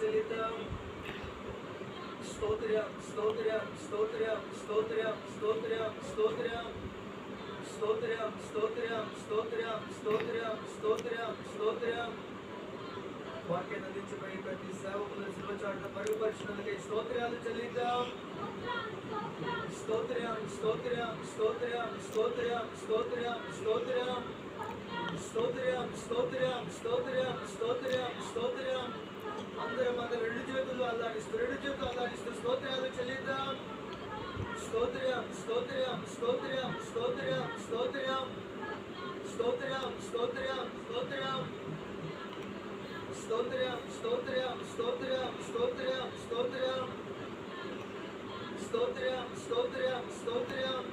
చెల్లిద్దాం. స్తోత్రం స్తోత్రం స్తోత్రం స్తోత్రం స్తోత్రం స్తోత్రం స్తోత్రం స్తోత్రం స్తోత్రం స్తోత్రం స్తోత్రం స్తోత్రం. వాక్యాన్ని అందించబడి ప్రతి సేవకులను శిలువ చాటున మరుగుపరిచినందుకై స్తోత్రాలు చెల్లిద్దాం. స్తోత్రం స్తోత్రం స్తోత్రం స్తోత్రం స్తోత్రం స్తోత్రం స్తోత్రం స్తోత్రం స్తోత్రం స్తోత్రం స్తోత్రం. అందరం రెండు చేతులు అల్లాడిస్తూ స్తోత్రాలు చెల్లిద్దాం. స్తోత్రం స్తోత్రం స్తోత్రం స్తోత్రం స్తోత్రం స్తోత్రం స్తోత్రం స్తోత్రం స్తోత్రం స్తోత్రం స్తోత్రం స్తోత్రం స్తోత్రం స్తోత్రం స్తోత్రం స్తోత్రం